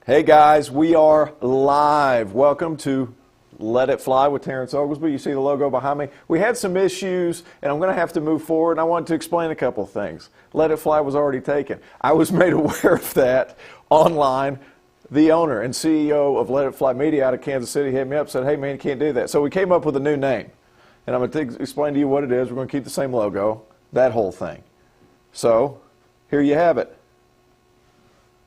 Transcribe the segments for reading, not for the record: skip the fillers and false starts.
Hey guys, we are live. Welcome to Let It Fly with Terrence Oglesby. You see the logo behind me? We had some issues, and I'm going to have to move forward, and I wanted to explain a couple of things. Let It Fly was already taken. I was made aware of that online. The owner and CEO of Let It Fly Media out of Kansas City hit me up and said, hey man, you can't do that. So we came up with a new name, and I'm going to explain to you what it is. We're going to keep the same logo, that whole thing. So here you have it.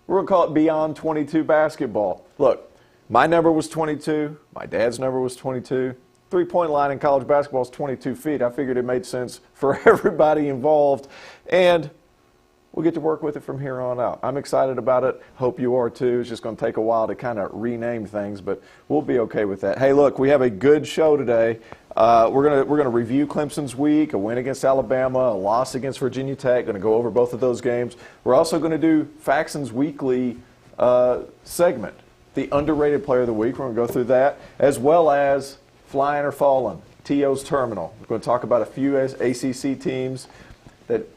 We're going to call it Beyond 22 Basketball. Look, my number was 22. My dad's number was 22. Three-point line in college basketball is 22 feet. I figured it made sense for everybody involved. And we'll get to work with it from here on out. I'm excited about it. Hope you are too. It's just going to take a while to kind of rename things, but we'll be okay with that. Hey, look, we have a good show today. We're gonna review Clemson's week, a win against Alabama, a loss against Virginia Tech. Going to go over both of those games. We're also going to do Faxon's weekly segment, the underrated player of the week. We're going to go through that, as well as Flying or Falling, T.O.'s Terminal. We're going to talk about a few ACC teams that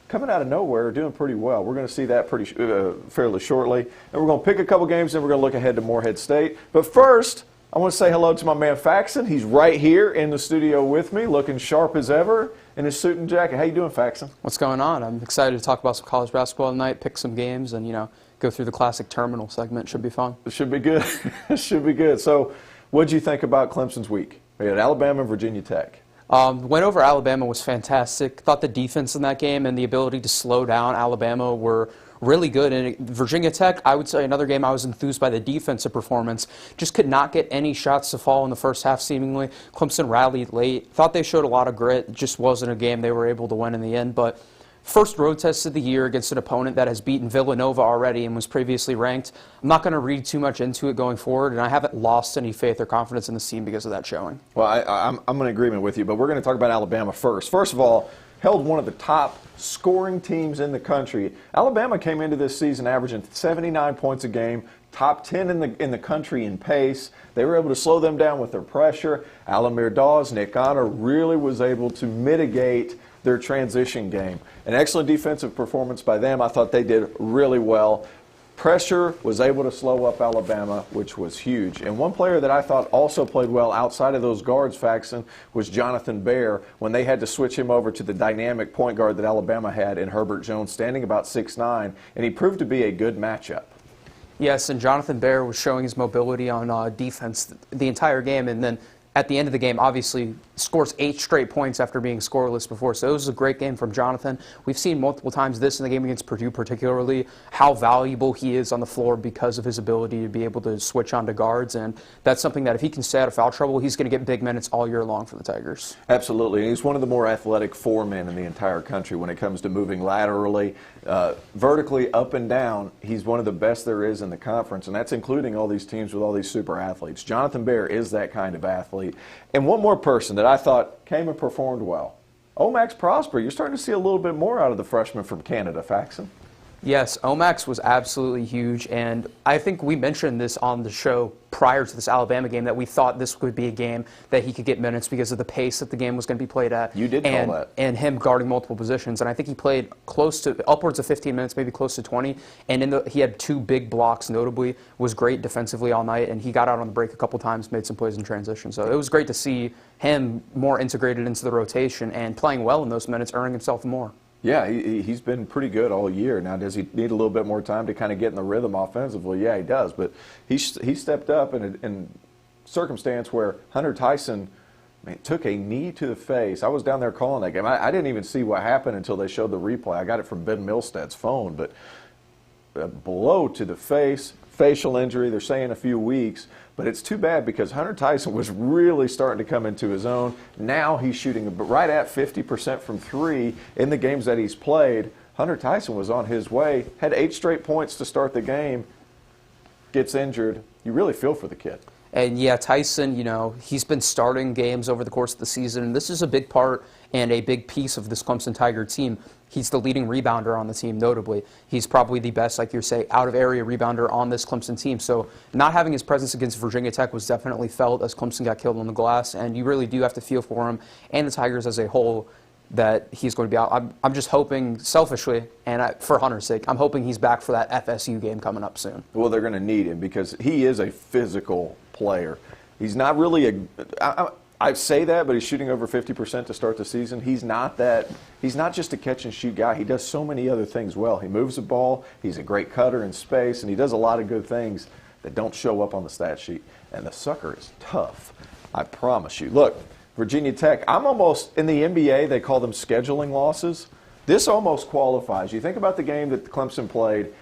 coming out of nowhere are doing pretty well. We're going to see that fairly shortly. And we're going to pick a couple games, and we're going to look ahead to Morehead State. But first, I want to say hello to my man Faxon. He's right here in the studio with me, looking sharp as ever in his suit and jacket. How you doing, Faxon? What's going on? I'm excited to talk about some college basketball tonight, pick some games, and go through the classic terminal segment. Should be fun. It should be good. It should be good. So, what did you think about Clemson's week? We had Alabama and Virginia Tech. Win over Alabama was fantastic. Thought the defense in that game and the ability to slow down Alabama were really good. And Virginia Tech, I would say another game I was enthused by the defensive performance. Just could not get any shots to fall in the first half seemingly. Clemson rallied late. Thought they showed a lot of grit. It just wasn't a game they were able to win in the end. But first road test of the year against an opponent that has beaten Villanova already and was previously ranked. I'm not going to read too much into it going forward, and I haven't lost any faith or confidence in the team because of that showing. Well, I'm in agreement with you, but we're going to talk about Alabama first. First of all, held one of the top scoring teams in the country. Alabama came into this season averaging 79 points a game, top 10 in the country in pace. They were able to slow them down with their pressure. Alamir Dawes, Nick Honor really was able to mitigate their transition game. An excellent defensive performance by them. I thought they did really well. Pressure was able to slow up Alabama, which was huge. And one player that I thought also played well outside of those guards, Faxon, was Jonathan Baer when they had to switch him over to the dynamic point guard that Alabama had in Herbert Jones, standing about 6'9", and he proved to be a good matchup. Yes, and Jonathan Baer was showing his mobility on defense the entire game, and then at the end of the game, obviously, scores 8 straight points after being scoreless before. So it was a great game from Jonathan. We've seen multiple times this in the game against Purdue particularly, how valuable he is on the floor because of his ability to be able to switch onto guards. And that's something that if he can stay out of foul trouble, he's going to get big minutes all year long for the Tigers. Absolutely. And he's one of the more athletic four-men in the entire country when it comes to moving laterally, vertically, up and down. He's one of the best there is in the conference, and that's including all these teams with all these super athletes. Jonathan Baer is that kind of athlete. And one more person that I thought came and performed well. Omax Prosper. You're starting to see a little bit more out of the freshman from Canada, Faxon. Yes, Omax was absolutely huge, and I think we mentioned this on the show prior to this Alabama game that we thought this would be a game that he could get minutes because of the pace that the game was going to be played at. You did call that. And him guarding multiple positions, and I think he played close to upwards of 15 minutes, maybe close to 20, and he had 2 big blocks notably, was great defensively all night, and he got out on the break a couple times, made some plays in transition. So it was great to see him more integrated into the rotation and playing well in those minutes, earning himself more. Yeah, he's been pretty good all year. Now, does he need a little bit more time to kind of get in the rhythm offensively? Yeah, he does. But he stepped up in a circumstance where Hunter Tyson took a knee to the face. I was down there calling that game. I didn't even see what happened until they showed the replay. I got it from Ben Milstead's phone. But a blow to the face, facial injury, they're saying a few weeks. But it's too bad because Hunter Tyson was really starting to come into his own. Now he's shooting right at 50% from 3 in the games that he's played. Hunter Tyson was on his way, had 8 straight points to start the game, gets injured. You really feel for the kid. And yeah, Tyson, he's been starting games over the course of the season, and this is a big part and a big piece of this Clemson Tiger team. He's the leading rebounder on the team, notably. He's probably the best, like you say, out-of-area rebounder on this Clemson team. So not having his presence against Virginia Tech was definitely felt as Clemson got killed on the glass, and you really do have to feel for him and the Tigers as a whole. that he's going to be out. I'm just hoping, selfishly, and for Hunter's sake, I'm hoping he's back for that FSU game coming up soon. Well, they're going to need him because he is a physical player. He's not really I say that, but he's shooting over 50% to start the season. He's not just a catch and shoot guy. He does so many other things well. He moves the ball. He's a great cutter in space, and he does a lot of good things that don't show up on the stat sheet. And the sucker is tough, I promise you. Look, Virginia Tech, I'm almost, in the NBA, they call them scheduling losses. This almost qualifies. You think about the game that Clemson played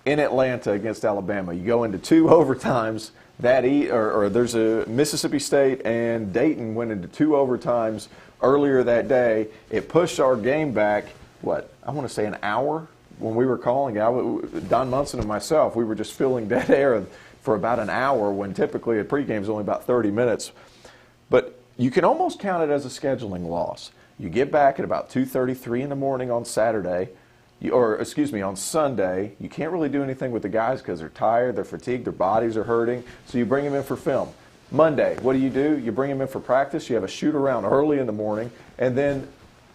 in Atlanta against Alabama. You go into 2 overtimes. There's a Mississippi State and Dayton went into 2 overtimes earlier that day. It pushed our game back, I want to say an hour when we were calling. Don Munson and myself, we were just filling dead air for about an hour when typically a pregame is only about 30 minutes. But you can almost count it as a scheduling loss. You get back at about 2:33 in the morning on Saturday. On Sunday, you can't really do anything with the guys because they're tired, they're fatigued, their bodies are hurting, so you bring them in for film. Monday, what do? You bring them in for practice, you have a shoot-around early in the morning, and then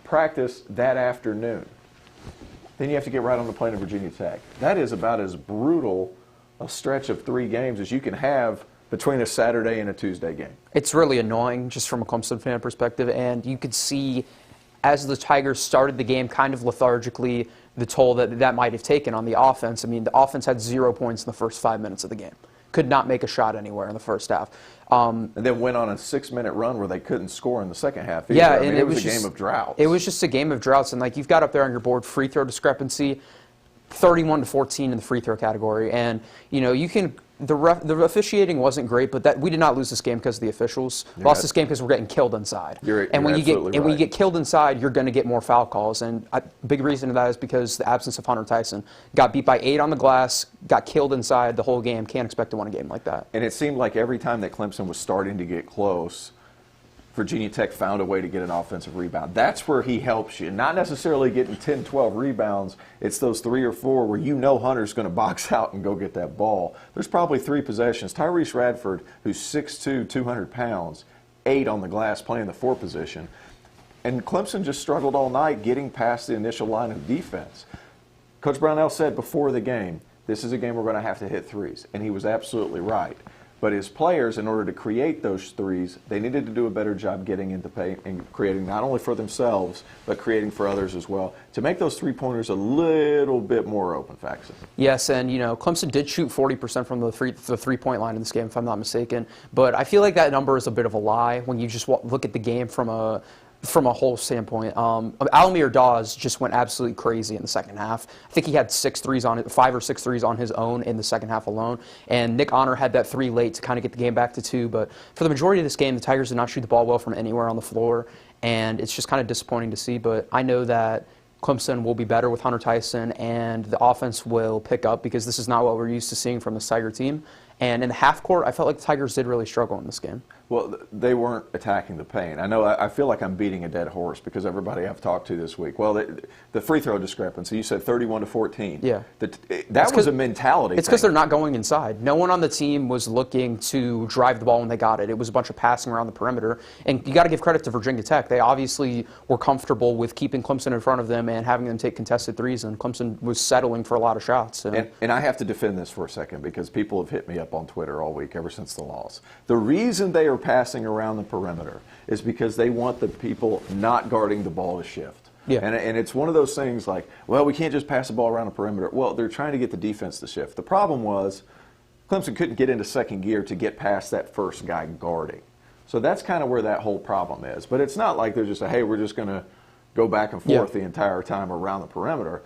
practice that afternoon. Then you have to get right on the plane to Virginia Tech. That is about as brutal a stretch of 3 games as you can have between a Saturday and a Tuesday game. It's really annoying just from a Clemson fan perspective, and you could see as the Tigers started the game kind of lethargically, the toll that might have taken on the offense. I mean, the offense had 0 points in the first 5 minutes of the game. Could not make a shot anywhere in the first half. And then went on a 6-minute run where they couldn't score in the second half either. Yeah, it was a game of droughts. It was just a game of droughts, and you've got up there on your board free throw discrepancy, 31-14 in the free throw category, and you can. The officiating wasn't great, but we did not lose this game because of the officials. Lost this game because we're getting killed inside. When you get killed inside, you're going to get more foul calls. And a big reason of that is because the absence of Hunter Tyson. Got beat by 8 on the glass, got killed inside the whole game. Can't expect to win a game like that. And it seemed like every time that Clemson was starting to get close, Virginia Tech found a way to get an offensive rebound. That's where he helps you. Not necessarily getting 10, 12 rebounds. It's those 3 or 4 where Hunter's going to box out and go get that ball. There's probably 3 possessions. Tyrese Radford, who's 6'2", 200 pounds, 8 on the glass, playing the 4 position. And Clemson just struggled all night getting past the initial line of defense. Coach Brownell said before the game, this is a game we're going to have to hit threes. And he was absolutely right. But his players, in order to create those threes, they needed to do a better job getting into paint and creating not only for themselves, but creating for others as well, to make those three-pointers a little bit more open, Faxon. Yes, and Clemson did shoot 40% from the three-point line in this game, if I'm not mistaken. But I feel like that number is a bit of a lie when you just look at the game from a whole standpoint. Alamir Dawes just went absolutely crazy in the second half. I think he had 5 or 6 threes on his own in the second half alone. And Nick Honor had that 3 late to kind of get the game back to 2. But for the majority of this game, the Tigers did not shoot the ball well from anywhere on the floor. And it's just kind of disappointing to see. But I know that Clemson will be better with Hunter Tyson, and the offense will pick up because this is not what we're used to seeing from this Tiger team. And in the half court, I felt like the Tigers did really struggle in this game. Well, they weren't attacking the paint. I feel like I'm beating a dead horse because everybody I've talked to this week. Well, the free throw discrepancy, you said 31-14. Yeah. That was a mentality It's because they're not going inside. No one on the team was looking to drive the ball when they got it. It was a bunch of passing around the perimeter. And you got to give credit to Virginia Tech. They obviously were comfortable with keeping Clemson in front of them and having them take contested threes, and Clemson was settling for a lot of shots. So. And I have to defend this for a second because people have hit me up on Twitter all week ever since the loss. The reason they are passing around the perimeter is because they want the people not guarding the ball to shift. Yeah. And it's one of those things like, well, we can't just pass the ball around the perimeter. Well, they're trying to get the defense to shift. The problem was Clemson couldn't get into second gear to get past that first guy guarding. So that's kind of where that whole problem is. But it's not like they're just hey, we're just going to go back and forth the entire time around the perimeter.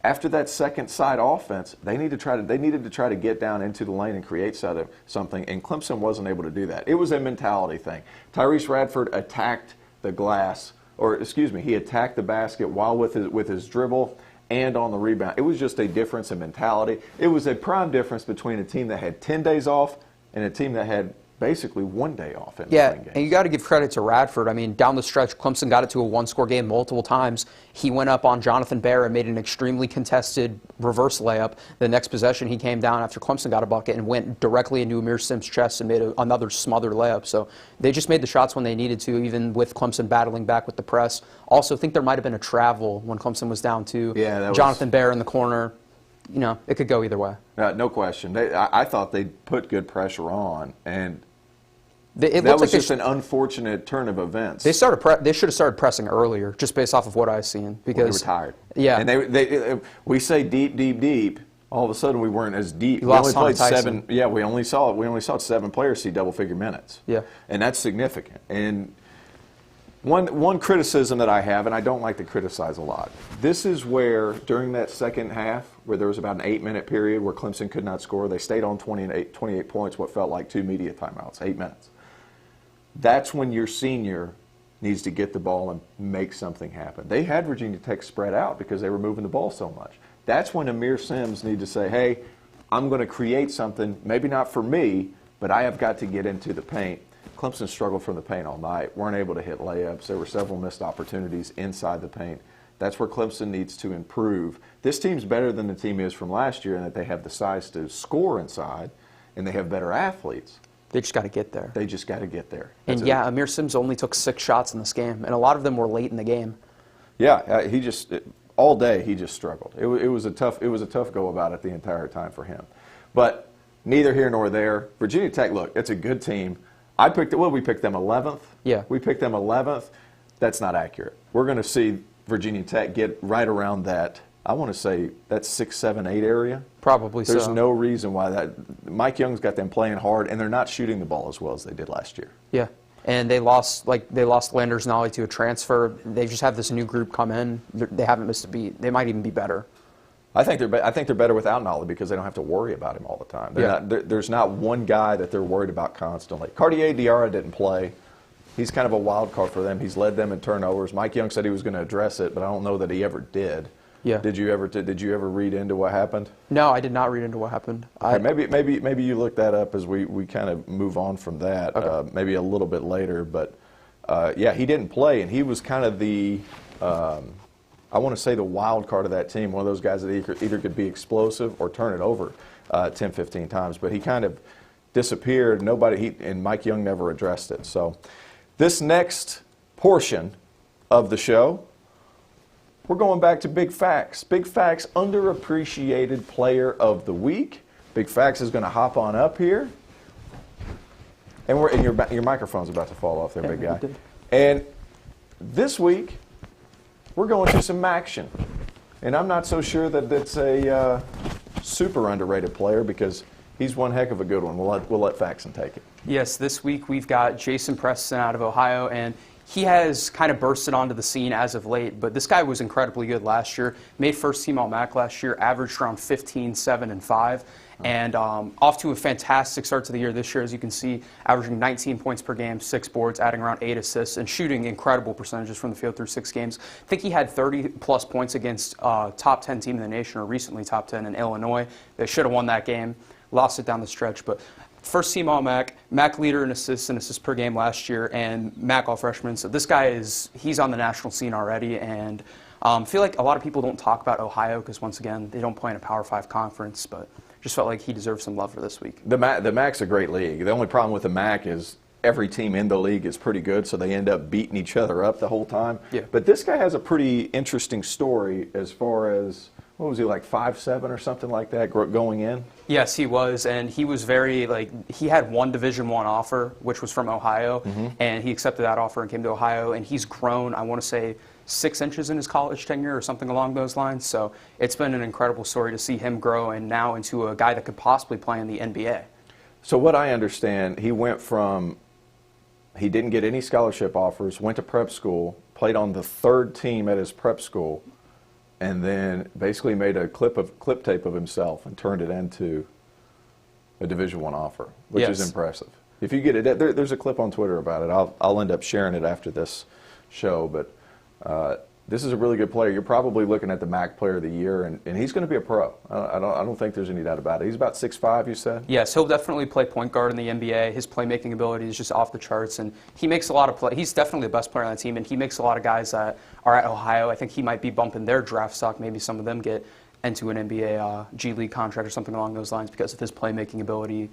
After that second side offense, they needed to try to get down into the lane and create something, and Clemson wasn't able to do that. It was a mentality thing. Tyrese Radford attacked the glass, he attacked the basket while with his dribble and on the rebound. It was just a difference in mentality. It was a prime difference between a team that had 10 days off and a team that had basically one day off in Yeah, between games. and you got to give credit to Radford. I mean, down the stretch, Clemson got it to a one-score game multiple times. He went up on Jonathan Bear and made an extremely contested reverse layup. The next possession, he came down after Clemson got a bucket and went directly into Amir Sim's chest and made another smothered layup. So they just made the shots when they needed to, even with Clemson battling back with the press. Also, think there might have been a travel when Clemson was down too. Yeah, that Jonathan Bear in the corner. You know, it could go either way. No question. I thought they put good pressure on, and It that looks was like just an unfortunate turn of events. they should have started pressing earlier, just based off of what I've seen. Because they were tired. Yeah. And we say deep, deep, deep. All of a sudden, we weren't as deep. You We lost only played Tom Tyson. 7. Yeah, we only saw 7 players see double-figure minutes. Yeah. And that's significant. And one criticism that I have, and I don't like to criticize a lot, this is where, during that second half, where there was about an 8-minute period where Clemson could not score, they stayed on 28 points, what felt like 2 media timeouts, 8 minutes. That's when your senior needs to get the ball and make something happen. They had Virginia Tech spread out because they were moving the ball so much. That's when Amir Sims needs to say, hey, I'm going to create something, maybe not for me, but I have got to get into the paint. Clemson struggled from the paint all night, weren't able to hit layups. There were several missed opportunities inside the paint. That's where Clemson needs to improve. This team's better than the team is from last year in that they have the size to score inside, and they have better athletes. They just got to get there. They just got to get there. And yeah, Amir Sims only took 6 shots in this game, and a lot of them were late in the game. Yeah, all day he just struggled. It was a tough go about it the entire time for him. But neither here nor there. Virginia Tech, look, it's a good team. We picked them 11th. Yeah. We picked them 11th. That's not accurate. We're going to see Virginia Tech get right around that. I want to say that's 6, 7, 8 area. Probably so. There's no reason why that. Mike Young's got them playing hard, and they're not shooting the ball as well as they did last year. Yeah. And they lost Landers Nolly to a transfer. They just have this new group come in. They haven't missed a beat. They might even be better. I think they're better without Nolly because they don't have to worry about him all the time. There's not one guy that they're worried about constantly. Cartier Diarra didn't play. He's kind of a wild card for them. He's led them in turnovers. Mike Young said he was going to address it, but I don't know that he ever did. Yeah. Did you ever read into what happened? No, I did not read into what happened. Okay, maybe you look that up as we kind of move on from that. Okay. Maybe a little bit later, but yeah, he didn't play, and he was kind of the. I want to say the wild card of that team, one of those guys that either could be explosive or turn it over 10, 15 times. But he kind of disappeared. And Mike Young never addressed it. So this next portion of the show, we're going back to Big Facts. Big Facts, underappreciated player of the week. Big Facts is going to hop on up here. And your microphone's about to fall off there, big guy. And this week, we're going to some action. And I'm not so sure that it's a super underrated player because he's one heck of a good one. We'll let Faxon take it. Yes, this week we've got Jason Preston out of Ohio, and he has kind of bursted onto the scene as of late, but this guy was incredibly good last year. Made first team All-MAC last year, averaged around 15, 7, and 5. And off to a fantastic start to the year this year, as you can see, averaging 19 points per game, 6 boards, adding around 8 assists, and shooting incredible percentages from the field through 6 games. I think he had 30-plus points against top 10 team in the nation, or recently top 10 in Illinois. They should have won that game, lost it down the stretch. But first team All-MAC, MAC leader in assists per game last year, and MAC all-freshman. So this guy he's on the national scene already, and I feel like a lot of people don't talk about Ohio because, once again, they don't play in a Power 5 conference, but just felt like he deserves some love for this week. The MAC's a great league. The only problem with the MAC is every team in the league is pretty good, so they end up beating each other up the whole time. Yeah. But this guy has a pretty interesting story as far as, what was he, like 5'7" or something like that going in? Yes, he was, and he was he had one Division I offer, which was from Ohio, and he accepted that offer and came to Ohio, and he's grown, I want to say, 6 inches in his college tenure or something along those lines. So it's been an incredible story to see him grow and now into a guy that could possibly play in the NBA. So what I understand, he didn't get any scholarship offers, went to prep school, played on the 3rd team at his prep school, and then basically made a clip tape of himself and turned it into a Division I offer, which is impressive. If you get it, there's a clip on Twitter about it. I'll end up sharing it after this show, but this is a really good player. You're probably looking at the MAC Player of the Year, and he's going to be a pro. I don't think there's any doubt about it. He's about 6'5", you said? Yes, he'll definitely play point guard in the NBA. His playmaking ability is just off the charts, and he makes a lot of play. He's definitely the best player on the team, and he makes a lot of guys that are at Ohio. I think he might be bumping their draft stock. Maybe some of them get into an NBA G League contract or something along those lines because of his playmaking ability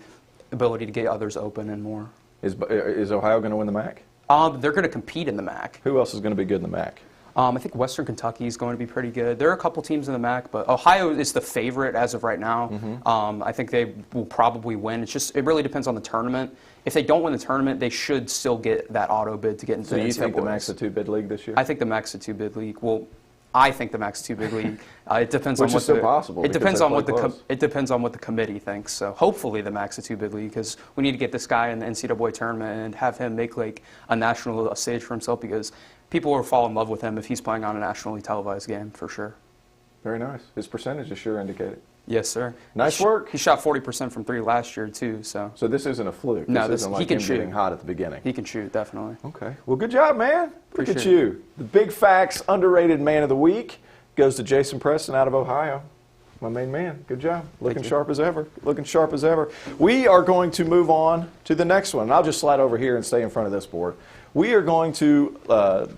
to get others open and more. Is Ohio going to win the MAC? They're going to compete in the MAC. Who else is going to be good in the MAC? I think Western Kentucky is going to be pretty good. There are a couple teams in the MAC, but Ohio is the favorite as of right now. I think they will probably win. It really depends on the tournament. If they don't win the tournament, they should still get that auto bid to get into the NCAA. So you think the MAC's a two-bid league this year? I think the MAC's a two-bid league. Well, I think the MAC's a two-bid league. It depends on Which what is still possible. It depends on what the committee thinks. So hopefully the MAC's a two-bid league because we need to get this guy in the NCAA tournament and have him make like a national stage for himself because people will fall in love with him if he's playing on a nationally televised game for sure. Very nice. His percentage is sure indicated. Yes, sir. Nice work. He shot 40% from three last year too. So this isn't a fluke. No, this isn't like he can him shoot. Getting hot at the beginning. He can shoot definitely. Okay. Well, good job, man. Look at Appreciate you. The Big Facts Underrated Man of the Week goes to Jason Preston out of Ohio. My main man. Good job. Looking sharp as ever. Looking sharp as ever. We are going to move on to the next one. I'll just slide over here and stay in front of this board. We are going to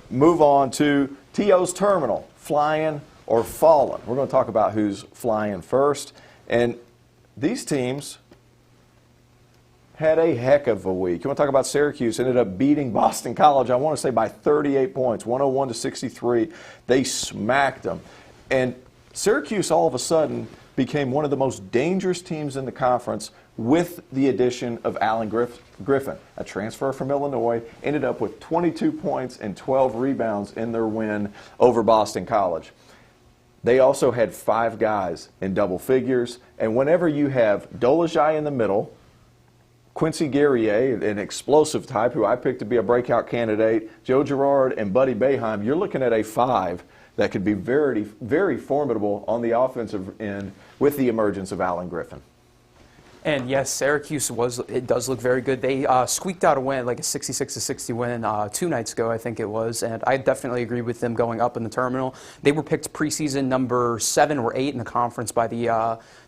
move on to T.O.'s Terminal, flying or falling. We're going to talk about who's flying first. And these teams had a heck of a week. You want to talk about Syracuse? Ended up beating Boston College, I want to say, by 38 points, 101-63. They smacked them. And Syracuse all of a sudden became one of the most dangerous teams in the conference with the addition of Alan Griffin, a transfer from Illinois, ended up with 22 points and 12 rebounds in their win over Boston College. They also had 5 guys in double figures, and whenever you have Dolezaj in the middle, Quincy Guerrier, an explosive type who I picked to be a breakout candidate, Joe Girard and Buddy Boeheim, you're looking at a 5 that could be very, very formidable on the offensive end with the emergence of Alan Griffin. And yes, Syracuse does look very good. They squeaked out a win, like a 66-60 win 2 nights ago, I think it was. And I definitely agree with them going up in the terminal. They were picked preseason number 7 or 8 in the conference by the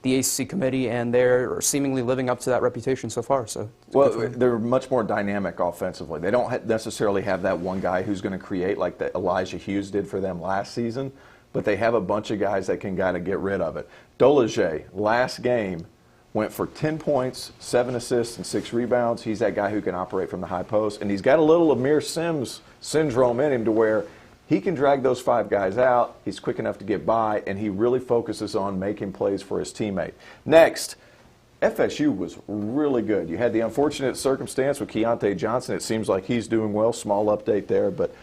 ACC committee, and they're seemingly living up to that reputation so far. So well, they're much more dynamic offensively. They don't necessarily have that one guy who's going to create like that Elijah Hughes did for them last season, but they have a bunch of guys that can kind of get rid of it. Dolezaj, last game, went for 10 points, 7 assists, and 6 rebounds. He's that guy who can operate from the high post. And he's got a little Amir Sims syndrome in him to where he can drag those 5 guys out. He's quick enough to get by, and he really focuses on making plays for his teammate. Next, FSU was really good. You had the unfortunate circumstance with Keontae Johnson. It seems like he's doing well. Small update there. But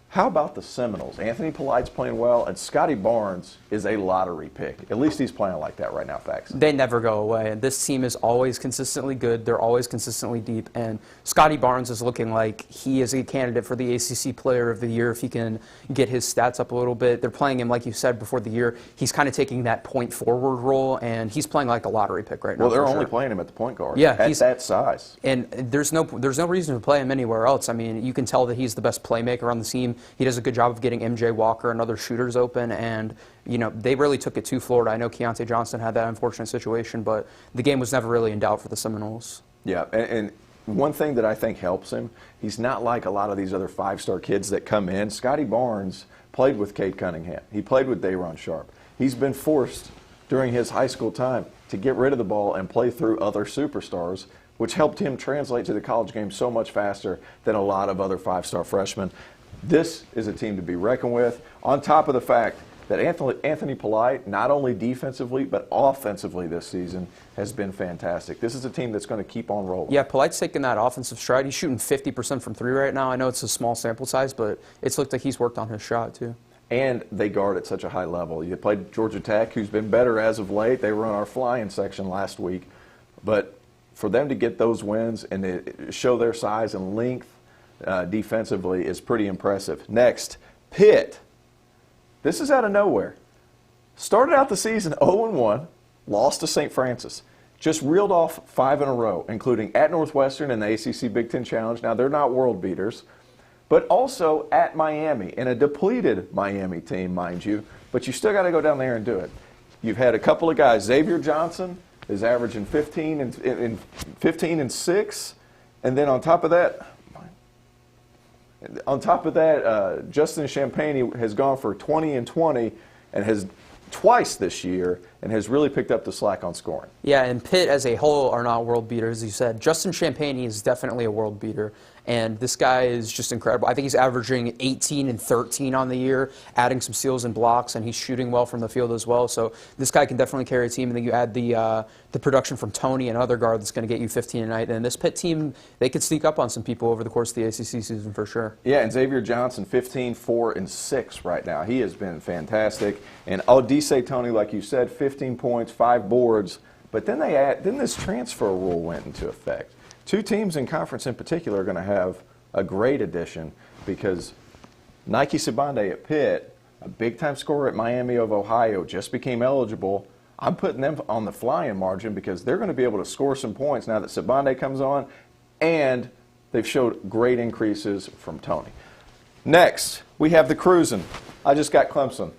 how about the Seminoles? Anthony Polite's playing well, and Scotty Barnes is a lottery pick. At least he's playing like that right now, Fax. They never go away. This team is always consistently good. They're always consistently deep. And Scotty Barnes is looking like he is a candidate for the ACC Player of the Year if he can get his stats up a little bit. They're playing him, like you said, before the year. He's kind of taking that point forward role, and he's playing like a lottery pick right now. Well, they're only playing him at the point guard. Yeah, at that size. And there's no reason to play him anywhere else. I mean, you can tell that he's the best playmaker on the team. He does a good job of getting MJ Walker and other shooters open, and they really took it to Florida. I know Keontae Johnson had that unfortunate situation, but the game was never really in doubt for the Seminoles. Yeah, and one thing that I think helps him, he's not like a lot of these other 5-star kids that come in. Scotty Barnes played with Cade Cunningham. He played with Day'Ron Sharp. He's been forced during his high school time to get rid of the ball and play through other superstars, which helped him translate to the college game so much faster than a lot of other 5-star freshmen. This is a team to be reckoned with, on top of the fact that Anthony Polite, not only defensively but offensively this season, has been fantastic. This is a team that's going to keep on rolling. Yeah, Polite's taking that offensive stride. He's shooting 50% from 3 right now. I know it's a small sample size, but it's looked like he's worked on his shot too. And they guard at such a high level. You played Georgia Tech, who's been better as of late. They were in our flying section last week. But for them to get those wins and to show their size and length defensively is pretty impressive. Next, Pitt. This is out of nowhere. Started out the season 0-1, lost to St. Francis. Just reeled off 5 in a row, including at Northwestern and the ACC Big Ten Challenge. Now, they're not world beaters, but also at Miami, and a depleted Miami team, mind you, but you still got to go down there and do it. You've had a couple of guys. Xavier Johnson is averaging 15 and 6, and then on top of that, Justin Champagne has gone for 20 and 20 and has twice this year and has really picked up the slack on scoring. Yeah, and Pitt as a whole are not world beaters, as you said. Justin Champagne is definitely a world beater, and this guy is just incredible. I think he's averaging 18 and 13 on the year, adding some steals and blocks, and he's shooting well from the field as well. So this guy can definitely carry a team, and then you add the production from Tony, another guard that's going to get you 15 a night. And this Pitt team, they could sneak up on some people over the course of the ACC season for sure. Yeah, and Xavier Johnson, 15, 4, and 6 right now. He has been fantastic. And Odise Tony, like you said, 15 points, 5 boards. But then then this transfer rule went into effect. 2 teams in conference in particular are going to have a great addition because Nike Sibande at Pitt, a big-time scorer at Miami of Ohio, just became eligible. I'm putting them on the flying margin because they're going to be able to score some points now that Sibande comes on, and they've showed great increases from Tony. Next, we have the cruising. I just got Clemson.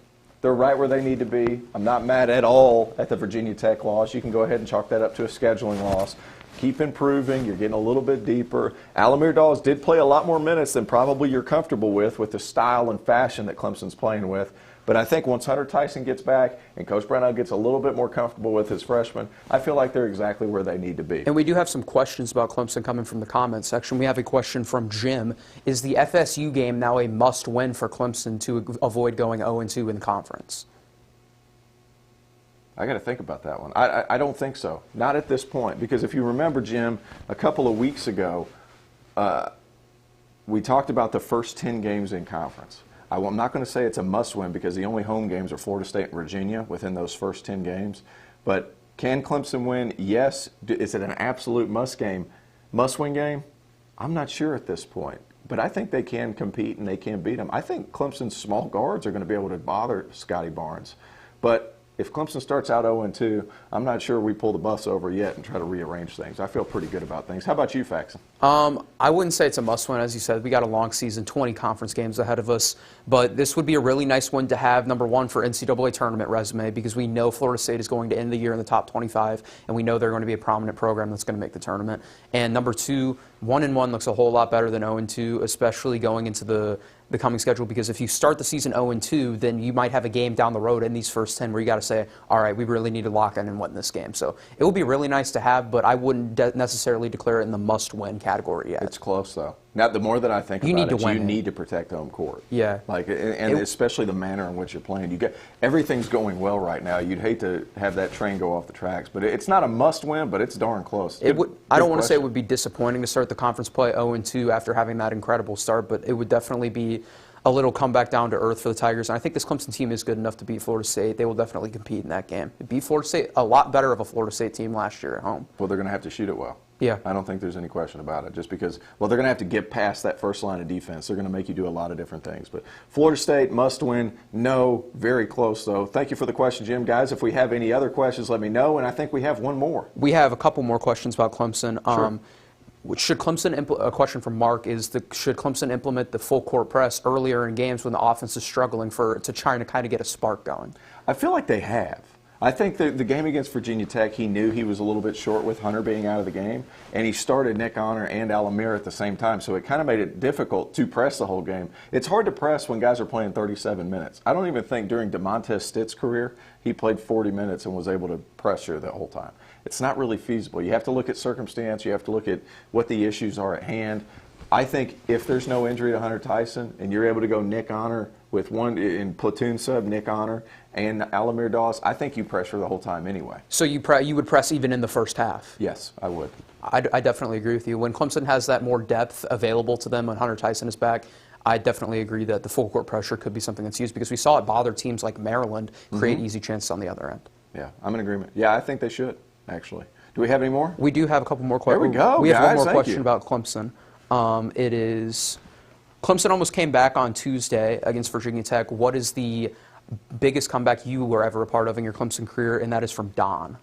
They're right where they need to be. I'm not mad at all at the Virginia Tech loss. You can go ahead and chalk that up to a scheduling loss. Keep improving. You're getting a little bit deeper. Alamir Dawes did play a lot more minutes than probably you're comfortable with the style and fashion that Clemson's playing with. But I think once Hunter Tyson gets back and Coach Brownell gets a little bit more comfortable with his freshmen, I feel like they're exactly where they need to be. And we do have some questions about Clemson coming from the comments section. We have a question from Jim. Is the FSU game now a must-win for Clemson to avoid going 0-2 in the conference? I got to think about that one. I don't think so. Not at this point. Because if you remember, Jim, a couple of weeks ago, we talked about the first 10 games in conference. I'm not going to say it's a must-win because the only home games are Florida State and Virginia within those first 10 games. But can Clemson win? Yes. Is it an absolute must-win game? I'm not sure at this point. But I think they can compete and they can beat them. I think Clemson's small guards are going to be able to bother Scotty Barnes. But if Clemson starts out 0-2, I'm not sure we pull the bus over yet and try to rearrange things. I feel pretty good about things. How about you, Faxon? I wouldn't say it's a must-win. As you said, we got a long season, 20 conference games ahead of us. But this would be a really nice one to have, number one, for NCAA tournament resume, because we know Florida State is going to end the year in the top 25, and we know they're going to be a prominent program that's going to make the tournament. And number two, 1-1 looks a whole lot better than 0-2, especially going into the coming schedule, because if you start the season 0-2, then you might have a game down the road in these first 10 where you got to say, all right, we really need to lock in and win this game. So it would be really nice to have, but I wouldn't necessarily declare it in the must-win category yet. It's close, though. Now, the more that I think about it, you need to protect home court. Yeah. And especially the manner in which you're playing. Everything's going well right now. You'd hate to have that train go off the tracks, but it's not a must-win, but it's darn close. I don't want to say it would be disappointing to start the conference play 0-2 after having that incredible start, but it would definitely be a little comeback down to earth for the Tigers. And I think this Clemson team is good enough to beat Florida State. They will definitely compete in that game. It beat Florida State, a lot better of a Florida State team last year at home. Well, they're going to have to shoot it well. Yeah. I don't think there's any question about it, just because, well, they're going to have to get past that first line of defense. They're going to make you do a lot of different things. But Florida State must win. No, very close, though. Thank you for the question, Jim. Guys, if we have any other questions, let me know. And I think we have one more. We have a couple more questions about Clemson. Sure. Should Clemson a question from Mark is should Clemson implement the full court press earlier in games when the offense is struggling to try to kind of get a spark going? I feel like they have. I think the game against Virginia Tech, he knew he was a little bit short with Hunter being out of the game, and he started Nick Honor and Alamir at the same time, so it kind of made it difficult to press the whole game. It's hard to press when guys are playing 37 minutes. I don't even think during DeMontez Stitt's career he played 40 minutes and was able to pressure the whole time. It's not really feasible. You have to look at circumstance. You have to look at what the issues are at hand. I think if there's no injury to Hunter Tyson and you're able to go Nick Honor with one in platoon sub, Nick Honor, and Alamir Dawes, I think you pressure the whole time anyway. So you would press even in the first half? Yes, I would. I definitely agree with you. When Clemson has that more depth available to them when Hunter Tyson is back, I definitely agree that the full court pressure could be something that's used, because we saw it bother teams like Maryland create easy chances on the other end. Yeah, I'm in agreement. Yeah, I think they should, actually. Do we have any more? We do have a couple more questions. There we go, We have guys, one more question about Clemson. It is, Clemson almost came back on Tuesday against Virginia Tech. What is the biggest comeback you were ever a part of in your Clemson career? And that is from Don.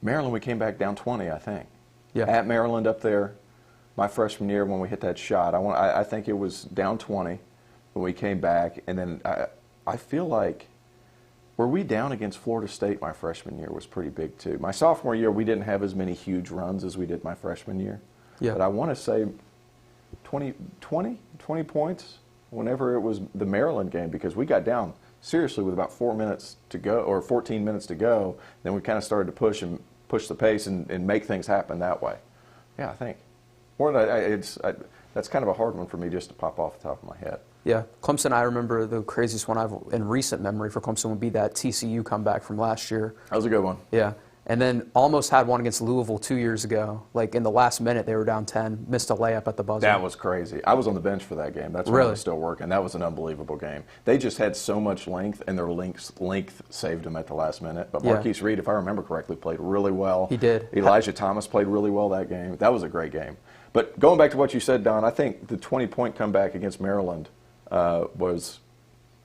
Maryland, we came back down 20, I think. Yeah. At Maryland up there. my freshman year when we hit that shot. I think it was down 20 when we came back, and then I feel like were we down against Florida State my freshman year was pretty big too. My sophomore year, we didn't have as many huge runs as we did my freshman year. Yeah. But I want to say 20 points whenever it was the Maryland game, because we got down seriously with about 4 minutes to go, or 14 minutes to go. Then we kind of started to push the pace and make things happen that way. Yeah, I think. More than that's kind of a hard one for me just to pop off the top of my head. Yeah, Clemson, I remember the craziest one I've in recent memory for Clemson would be that TCU comeback from last year. That was a good one. Yeah, and then almost had one against Louisville 2 years ago. Like in the last minute, they were down 10, missed a layup at the buzzer. That was crazy. I was on the bench for that game. That's when I was still working. That was an unbelievable game. They just had so much length, and their length saved them at the last minute. But Marquise Reed, if I remember correctly, played really well. He did. Elijah Thomas played really well that game. That was a great game. But going back to what you said, Don, I think the 20-point comeback against Maryland was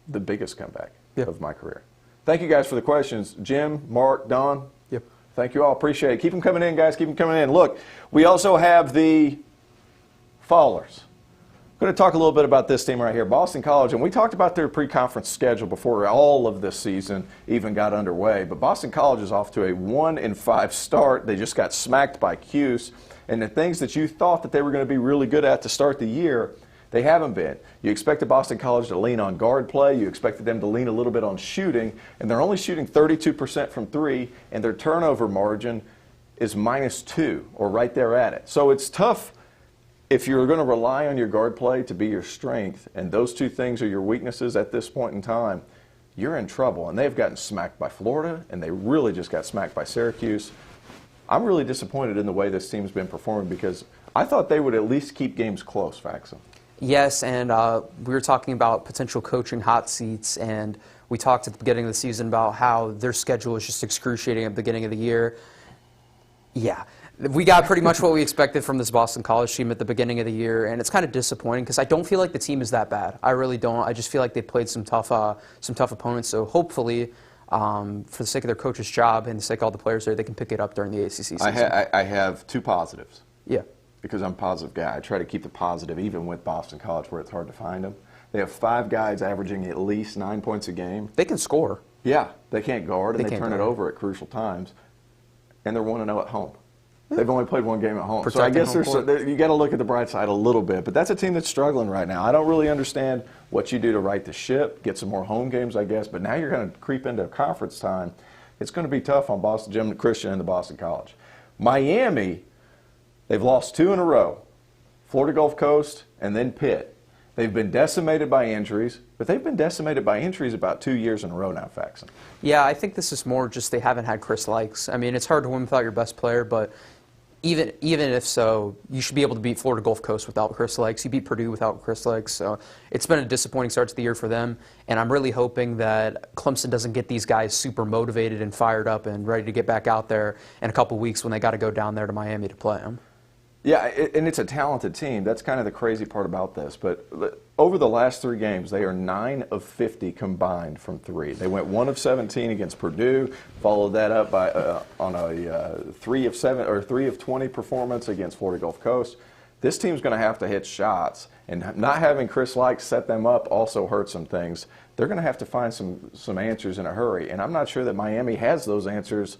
the biggest comeback of my career. Thank you guys for the questions. Jim, Mark, Don. Yep. Thank you all. Appreciate it. Keep them coming in, guys. Keep them coming in. Look, we also have the Fallers. I'm going to talk a little bit about this team right here, Boston College. And we talked about their pre-conference schedule before all of this season even got underway. But Boston College is off to a 1-5 start. They just got smacked by Cuse. And the things that you thought that they were going to be really good at to start the year, they haven't been. You expected Boston College to lean on guard play. You expected them to lean a little bit on shooting. And they're only shooting 32% from three, and their turnover margin is -2, or right there at it. So it's tough if you're going to rely on your guard play to be your strength, and those two things are your weaknesses at this point in time, you're in trouble. And they've gotten smacked by Florida, and they really just got smacked by Syracuse. I'm really disappointed in the way this team's been performing, because I thought they would at least keep games close, Faxon. Yes, and we were talking about potential coaching hot seats, and we talked at the beginning of the season about how their schedule is just excruciating at the beginning of the year. Yeah, we got pretty much what we expected from this Boston College team at the beginning of the year, and it's kind of disappointing because I don't feel like the team is that bad. I really don't. I just feel like they played some tough opponents. So hopefully, for the sake of their coach's job and the sake of all the players there, they can pick it up during the ACC season. I have two positives. Yeah. Because I'm a positive guy. I try to keep the positive even with Boston College where it's hard to find them. They have 5 guys averaging at least 9 points a game. They can score. Yeah, they can't guard, and they turn it over at crucial times. And they're 1-0 at home. They've only played one game at home. So I guess you got to look at the bright side a little bit. But that's a team that's struggling right now. I don't really understand what you do to right the ship, get some more home games, I guess. But now you're going to creep into conference time. It's going to be tough on Boston, Jim Christian and the Boston College. Miami, they've lost 2 in a row. Florida Gulf Coast and then Pitt. They've been decimated by injuries, but they've been decimated by injuries about 2 years in a row now, Faxon. Yeah, I think this is more just they haven't had Chris Likes. I mean, it's hard to win without your best player, but even if so, you should be able to beat Florida Gulf Coast without Chris Likes. You beat Purdue without Chris Likes. So it's been a disappointing start to the year for them, and I'm really hoping that Clemson doesn't get these guys super motivated and fired up and ready to get back out there in a couple weeks when they got to go down there to Miami to play them. Yeah, and it's a talented team. That's kind of the crazy part about this. But over the last 3 games, they are 9 of 50 combined from 3. They went 1 of 17 against Purdue, followed that up by on a 3 of 20 performance against Florida Gulf Coast. This team's going to have to hit shots, and not having Chris Likes set them up also hurts some things. They're going to have to find some answers in a hurry, and I'm not sure that Miami has those answers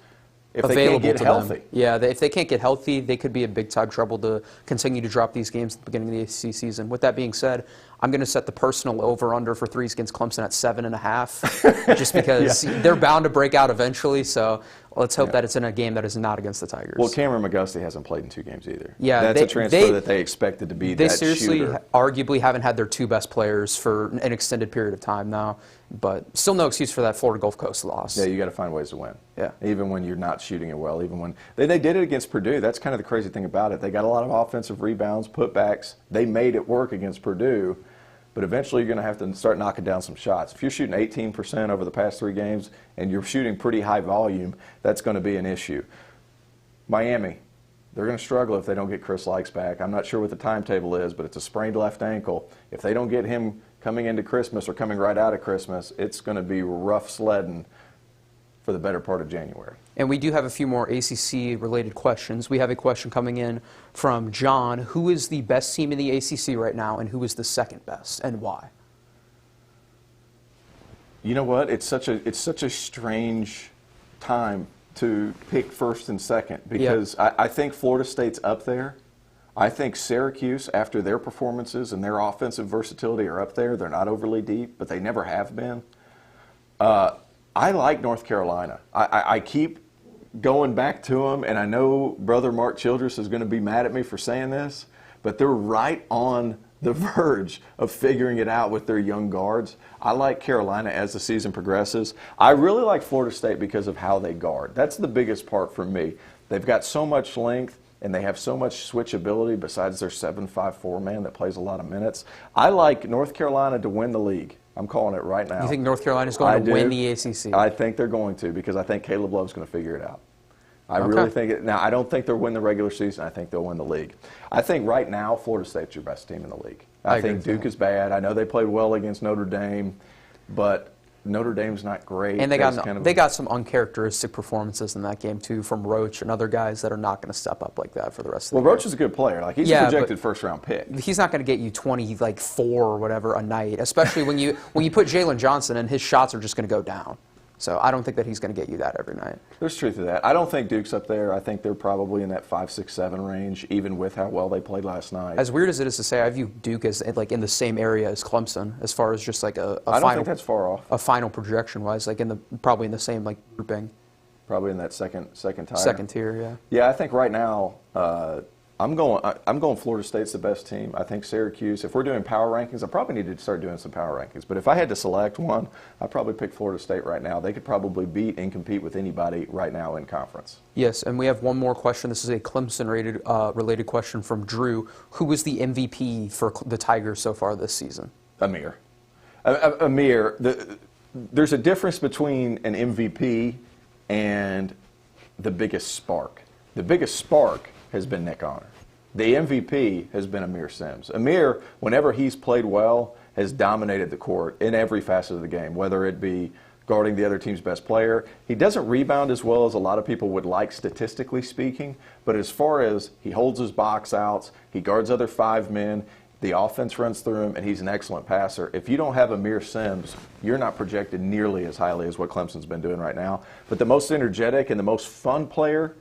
if they can't get healthy. Them. Yeah, if they can't get healthy, they could be in big-time trouble to continue to drop these games at the beginning of the ACC season. With that being said, I'm going to set the personal over-under for threes against Clemson at 7.5, just because they're bound to break out eventually. So let's hope that it's in a game that is not against the Tigers. Well, Cameron McGusty hasn't played in 2 games either. Yeah, that's a transfer that they expected to be that shooter. They seriously, arguably, haven't had their 2 best players for an extended period of time now. But still no excuse for that Florida Gulf Coast loss. Yeah, you got to find ways to win. Yeah. Even when you're not shooting it well, even when they did it against Purdue. That's kind of the crazy thing about it. They got a lot of offensive rebounds, putbacks. They made it work against Purdue. But eventually you're going to have to start knocking down some shots. If you're shooting 18% over the past 3 games and you're shooting pretty high volume, that's going to be an issue. Miami, they're going to struggle if they don't get Chris Likes back. I'm not sure what the timetable is, but it's a sprained left ankle. If they don't get him coming into Christmas or coming right out of Christmas, it's going to be rough sledding for the better part of January. And we do have a few more ACC-related questions. We have a question coming in from John. Who is the best team in the ACC right now, and who is the second best, and why? You know what? It's such a strange time to pick first and second because I think Florida State's up there. I think Syracuse, after their performances and their offensive versatility, are up there. They're not overly deep, but they never have been. I like North Carolina. I keep going back to them, and I know Brother Mark Childress is going to be mad at me for saying this, but they're right on the verge of figuring it out with their young guards. I like Carolina as the season progresses. I really like Florida State because of how they guard. That's the biggest part for me. They've got so much length, and they have so much switchability besides their 7-5-4 man that plays a lot of minutes. I like North Carolina to win the league. I'm calling it right now. You think North Carolina is going to win the ACC? I think they're going to because I think Caleb Love's going to figure it out. I really think it. Now, I don't think they'll win the regular season. I think they'll win the league. I think right now Florida State's your best team in the league. I think Duke is bad. I know they played well against Notre Dame, but Notre Dame's not great. And they got some uncharacteristic performances in that game too from Roach and other guys that are not going to step up like that for the rest of the year. Well, Roach is a good player. Like he's a projected first-round pick. He's not going to get you 4 or whatever a night, especially when you put Jalen Johnson and his shots are just going to go down. So I don't think that he's going to get you that every night. There's truth to that. I don't think Duke's up there. I think they're probably in that 5, 6, 7 range, even with how well they played last night. As weird as it is to say, I view Duke as like in the same area as Clemson, as far as just like a I don't think that's far off. A final projection wise, like probably in the same like grouping. Probably in that second tier. Second tier, yeah. Yeah, I think right now I'm going Florida State's the best team. I think Syracuse, if we're doing power rankings, I probably need to start doing some power rankings. But if I had to select one, I'd probably pick Florida State right now. They could probably beat and compete with anybody right now in conference. Yes, and we have one more question. This is a Clemson-related question from Drew. Who was the MVP for the Tigers so far this season? Amir. Amir, there's a difference between an MVP and the biggest spark. The biggest spark has been Nick Honor. The MVP has been Amir Sims. Amir, whenever he's played well, has dominated the court in every facet of the game, whether it be guarding the other team's best player. He doesn't rebound as well as a lot of people would like, statistically speaking, but as far as he holds his box outs, he guards other 5 men, the offense runs through him, and he's an excellent passer. If you don't have Amir Sims, you're not projected nearly as highly as what Clemson's been doing right now. But the most energetic and the most fun player,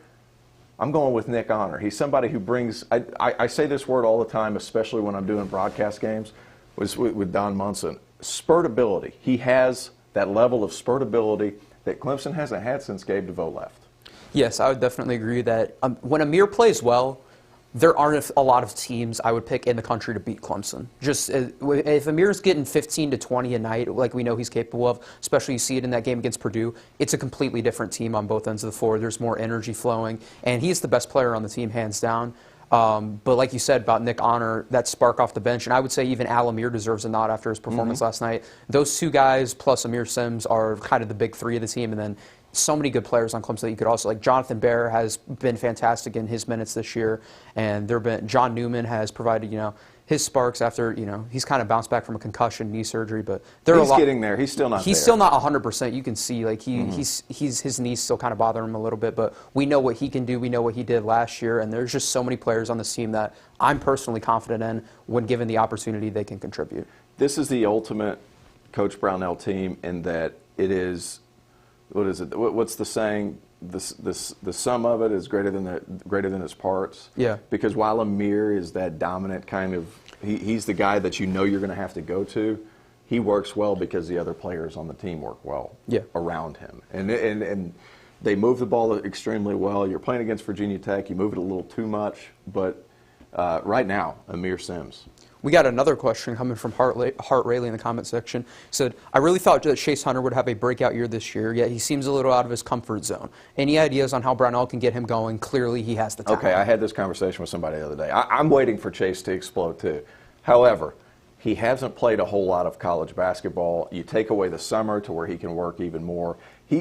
I'm going with Nick Honor. He's somebody who brings, I say this word all the time, especially when I'm doing broadcast games with Don Munson, spurtability. He has that level of spurtability that Clemson hasn't had since Gabe DeVoe left. Yes, I would definitely agree that when Amir plays well, there aren't a lot of teams I would pick in the country to beat Clemson. Just if Amir's getting 15 to 20 a night, like we know he's capable of, especially you see it in that game against Purdue, it's a completely different team on both ends of the floor. There's more energy flowing, and he's the best player on the team, hands down. But like you said about Nick Honor, that spark off the bench, and I would say even Al Amir deserves a nod after his performance last night. Those 2 guys plus Amir Sims are kind of the big 3 of the team, and then so many good players on Clemson that you could also, like Jonathan Bear has been fantastic in his minutes this year, and John Newman has provided, his sparks after, he's kind of bounced back from a concussion, knee surgery, but he's getting there. He's still not there. He's still not 100%. You can see, like, his knees still kind of bother him a little bit, but we know what he can do. We know what he did last year, and there's just so many players on this team that I'm personally confident in when given the opportunity they can contribute. This is the ultimate Coach Brownell team in that it is, what is it? What's the saying? The sum of it is greater than its parts. Yeah. Because while Amir is that dominant kind of, he's the guy that you're going to have to go to. He works well because the other players on the team work well around him, and they move the ball extremely well. You're playing against Virginia Tech. You move it a little too much, but right now, Amir Sims. We got another question coming from Hart Rayleigh in the comment section. He said, I really thought that Chase Hunter would have a breakout year this year, yet he seems a little out of his comfort zone. Any ideas on how Brownell can get him going? Clearly, he has the talent. Okay, I had this conversation with somebody the other day. I'm waiting for Chase to explode, too. However, he hasn't played a whole lot of college basketball. You take away the summer to where he can work even more. He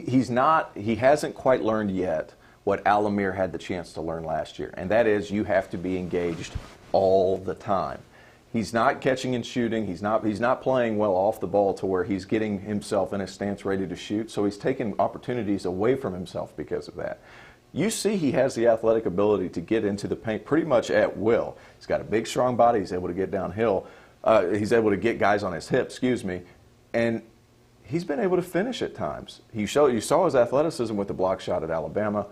hasn't quite learned yet what Al Amir had the chance to learn last year, and that is you have to be engaged all the time. He's not catching and shooting. He's not playing well off the ball to where he's getting himself in a stance ready to shoot. So he's taking opportunities away from himself because of that. You see he has the athletic ability to get into the paint pretty much at will. He's got a big, strong body. He's able to get downhill. He's able to get guys on his hips, and he's been able to finish at times. You saw his athleticism with the block shot at Alabama.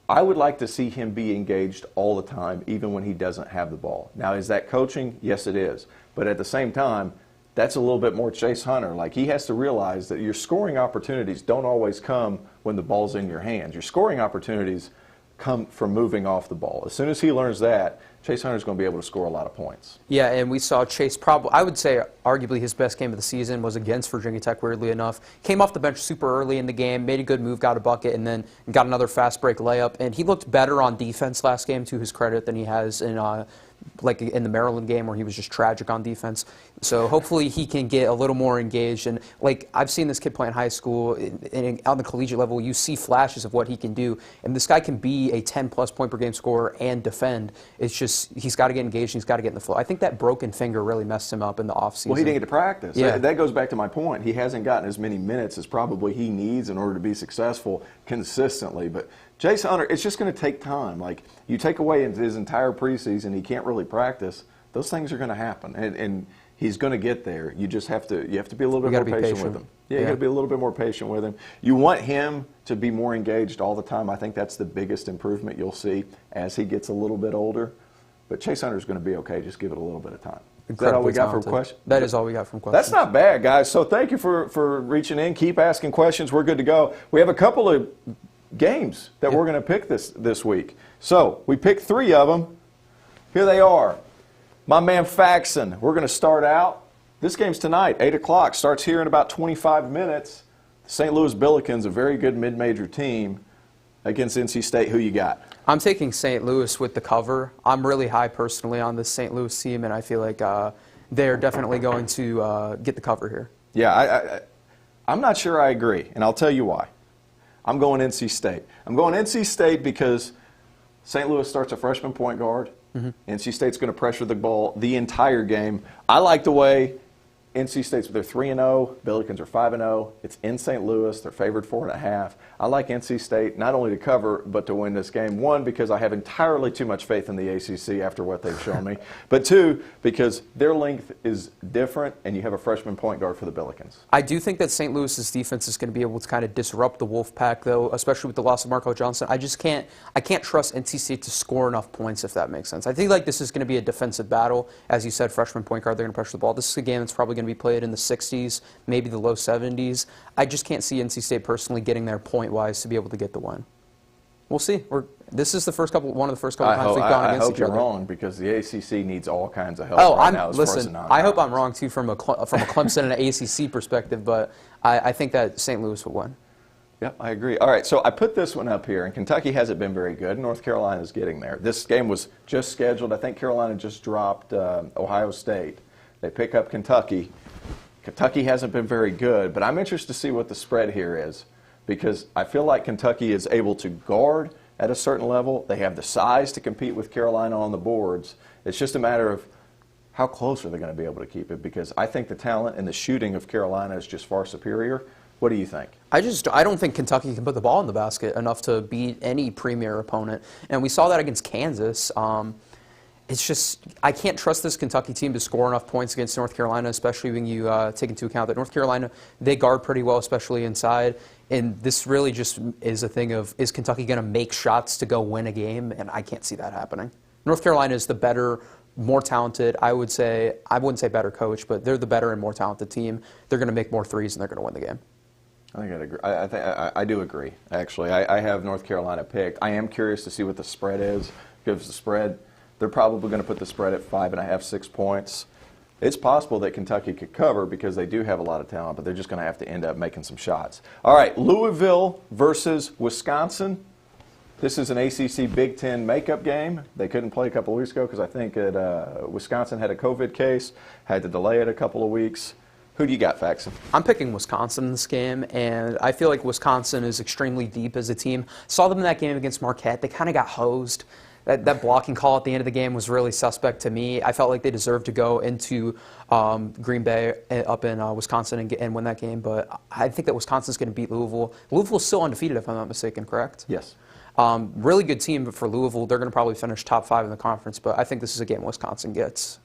I would like to see him be engaged all the time, even when he doesn't have the ball. Now, is that coaching? Yes, it is. But at the same time, that's a little bit more Chase Hunter. Like, he has to realize that your scoring opportunities don't always come when the ball's in your hands. Your scoring opportunities come from moving off the ball. As soon as he learns that, Chase Hunter's going to be able to score a lot of points. Yeah, and we saw Chase I would say arguably his best game of the season was against Virginia Tech, weirdly enough. Came off the bench super early in the game, made a good move, got a bucket, and then got another fast break layup. And he looked better on defense last game, to his credit, than he has in the Maryland game where he was just tragic on defense. So hopefully he can get a little more engaged. And I've seen this kid play in high school, and on the collegiate level, you see flashes of what he can do. And this guy can be a 10-plus point per game scorer and defend. It's just he's got to get engaged and he's got to get in the flow. I think that broken finger really messed him up in the offseason. Well, he didn't get to practice. Yeah. That goes back to my point. He hasn't gotten as many minutes as probably he needs in order to be successful consistently. But Chase Hunter, it's just going to take time. Like, you take away his entire preseason, he can't really practice. Those things are going to happen, and he's going to get there. You just have to be a little bit more patient with him. Yeah, you got to be a little bit more patient with him. You want him to be more engaged all the time. I think that's the biggest improvement you'll see as he gets a little bit older. But Chase Hunter's going to be okay. Just give it a little bit of time. Is that all we got from questions? That is all we got from questions. That's not bad, guys. So thank you for reaching in. Keep asking questions. We're good to go. We have a couple of games that we're going to pick this week. So we picked 3 of them. Here they are. My man Faxon. We're going to start out. This game's tonight, 8 o'clock. Starts here in about 25 minutes. The St. Louis Billikens, a very good mid-major team, against NC State. Who you got? I'm taking St. Louis with the cover. I'm really high personally on this St. Louis team, and I feel like they're definitely going to get the cover here. Yeah, I'm not sure I agree, and I'll tell you why. I'm going NC State. I'm going NC State because St. Louis starts a freshman point guard. NC State's going to pressure the ball the entire game. I like the way NC State's, they're 3-0. Billikens are 5-0. It's in St. Louis. They're favored 4.5. I like NC State not only to cover but to win this game. 1, because I have entirely too much faith in the ACC after what they've shown me. But 2, because their length is different, and you have a freshman point guard for the Billikens. I do think that St. Louis's defense is going to be able to kind of disrupt the Wolfpack, though, especially with the loss of Marco Johnson. I can't trust NC State to score enough points, if that makes sense. I think this is going to be a defensive battle. As you said, freshman point guard, they're going to pressure the ball. This is a game that's probably going to be played in the 60s, maybe the low 70s. I just can't see NC State personally getting there point-wise to be able to get the win. We'll see. This is one of the first couple times we've gone against each other. I hope you're wrong, because the ACC needs all kinds of help now. Listen, I hope I'm wrong too from a Clemson and an ACC perspective, but I think that St. Louis will win. Yep, I agree. All right, so I put this one up here, and Kentucky hasn't been very good. North Carolina's getting there. This game was just scheduled. I think Carolina just dropped Ohio State. They pick up Kentucky. Kentucky hasn't been very good, but I'm interested to see what the spread here is, because I feel like Kentucky is able to guard at a certain level. They have the size to compete with Carolina on the boards. It's just a matter of how close are they going to be able to keep it, because I think the talent and the shooting of Carolina is just far superior. What do you think? I don't think Kentucky can put the ball in the basket enough to beat any premier opponent, and we saw that against Kansas. It's just, I can't trust this Kentucky team to score enough points against North Carolina, especially when you take into account that North Carolina, they guard pretty well, especially inside. And this really just is a thing of, is Kentucky going to make shots to go win a game? And I can't see that happening. North Carolina is the better, more talented, I wouldn't say better coach, but they're the better and more talented team. They're going to make more threes and they're going to win the game. I think I'd agree. I do agree, actually. I have North Carolina picked. I am curious to see what the spread is, because the spread, they're probably going to put the spread at 5.5, 6 points. It's possible that Kentucky could cover because they do have a lot of talent, but they're just going to have to end up making some shots. All right, Louisville versus Wisconsin. This is an ACC Big Ten makeup game. They couldn't play a couple of weeks ago because I think Wisconsin had a COVID case, had to delay it a couple of weeks. Who do you got, Faxon? I'm picking Wisconsin in this game, and I feel like Wisconsin is extremely deep as a team. Saw them in that game against Marquette. They kind of got hosed. That blocking call at the end of the game was really suspect to me. I felt like they deserved to go into Green Bay up in Wisconsin and win that game, but I think that Wisconsin's going to beat Louisville. Louisville's still undefeated, if I'm not mistaken, correct? Yes. Really good team for Louisville. They're going to probably finish top 5 in the conference, but I think this is a game Wisconsin gets.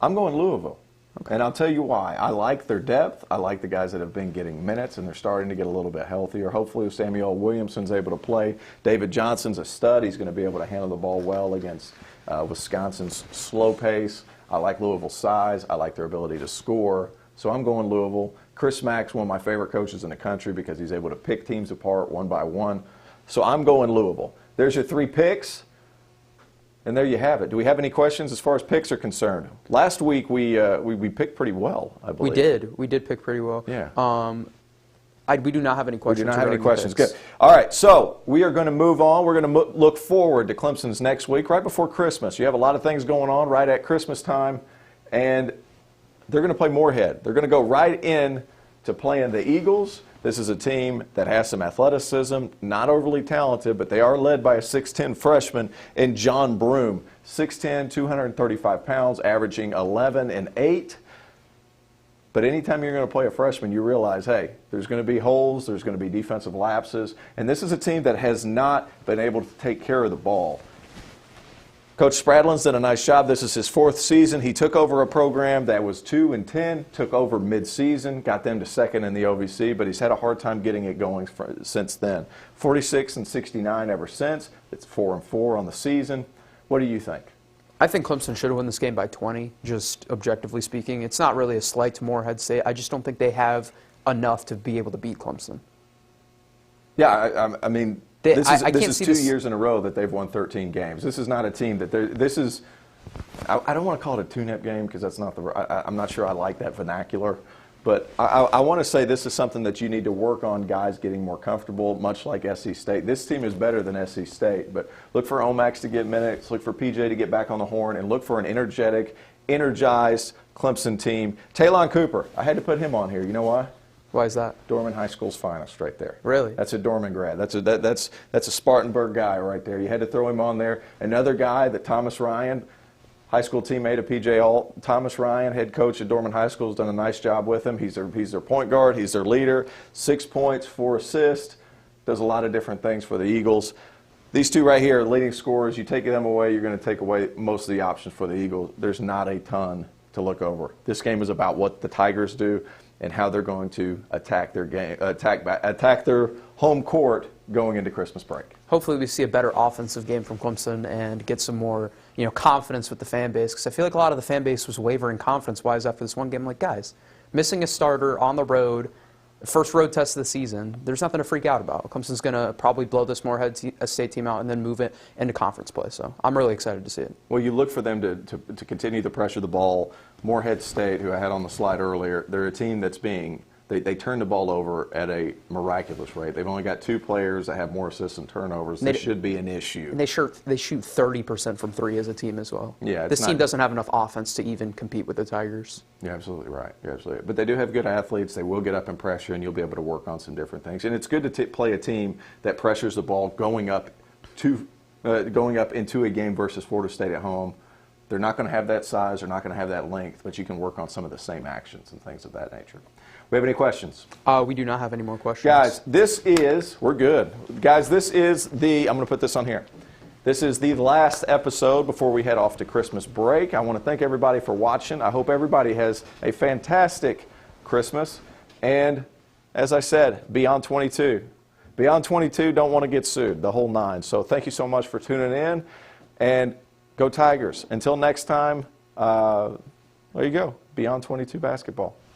I'm going Louisville. Okay. And I'll tell you why. I like their depth. I like the guys that have been getting minutes, and they're starting to get a little bit healthier. Hopefully, Samuel Williamson's able to play. David Johnson's a stud. He's going to be able to handle the ball well against Wisconsin's slow pace. I like Louisville's size. I like their ability to score. So I'm going Louisville. Chris Mack's one of my favorite coaches in the country because he's able to pick teams apart one by one. So I'm going Louisville. There's your 3 picks. And there you have it. Do we have any questions as far as picks are concerned? Last week we picked pretty well, I believe. We did. We did pick pretty well. Yeah. We do not have any questions. We do not have any questions. Good. All right. So we are going to move on. We're going to look forward to Clemson's next week, right before Christmas. You have a lot of things going on right at Christmas time, and they're going to play Moorhead. They're going to go right in to playing the Eagles. This is a team that has some athleticism, not overly talented, but they are led by a 6'10 freshman in John Broome. 6'10", 235 pounds, averaging 11 and 8. But anytime you're going to play a freshman, you realize, hey, there's going to be holes, there's going to be defensive lapses, and this is a team that has not been able to take care of the ball. Coach Spradlin's done a nice job. This is his 4th season. He took over a program that was 2-10, took over mid-season, got them to 2nd in the OVC, but he's had a hard time getting it going since then. 46-69 ever since. It's 4-4 on the season. What do you think? I think Clemson should have won this game by 20, just objectively speaking. It's not really a slight to Moorhead State. I just don't think they have enough to be able to beat Clemson. Yeah, I mean, this is 2 this years in a row that they've won 13 games. This is not a team that this is. I don't want to call it a tune-up game because that's not I'm not sure I like that vernacular. But I want to say this is something that you need to work on, guys getting more comfortable, much like SC State. This team is better than SC State, but look for Omax to get minutes, look for PJ to get back on the horn, and look for an energetic, energized Clemson team. Taylon Cooper, I had to put him on here. You know why? Why is that? Dorman High School's finest right there. Really? That's a Dorman grad. That's a Spartanburg guy right there. You had to throw him on there. Another guy that Thomas Ryan, high school teammate of PJ Alt. Thomas Ryan, head coach at Dorman High School, has done a nice job with him. He's their point guard. He's their leader. 6 points, 4 assists. Does a lot of different things for the Eagles. These two right here are leading scorers. You take them away, you're going to take away most of the options for the Eagles. There's not a ton to look over. This game is about what the Tigers do and how they're going to attack their game, attack their home court going into Christmas break. Hopefully we see a better offensive game from Clemson and get some more, confidence with the fan base, because I feel like a lot of the fan base was wavering confidence-wise after this one game. Like, guys, missing a starter on the road, first road test of the season, there's nothing to freak out about. Clemson's going to probably blow this Moorhead State team out and then move it into conference play. So I'm really excited to see it. Well, you look for them to continue to pressure the ball. Moorhead State, who I had on the slide earlier, they're a team that's they turn the ball over at a miraculous rate. They've only got 2 players that have more assists and turnovers. This should be an issue. And they shoot 30% from 3 as a team as well. Yeah, this team doesn't have enough offense to even compete with the Tigers. You're absolutely right. You're absolutely right. But they do have good athletes. They will get up in pressure, and you'll be able to work on some different things. And it's good to play a team that pressures the ball going up into a game versus Florida State at home. They're not going to have that size. They're not going to have that length, but you can work on some of the same actions and things of that nature. We have any questions? We do not have any more questions. Guys, we're good. Guys, I'm going to put this on here. This is the last episode before we head off to Christmas break. I want to thank everybody for watching. I hope everybody has a fantastic Christmas. And as I said, Beyond 22. Beyond 22, don't want to get sued, the whole 9. So thank you so much for tuning in. And go Tigers. Until next time, there you go. Beyond 22 basketball.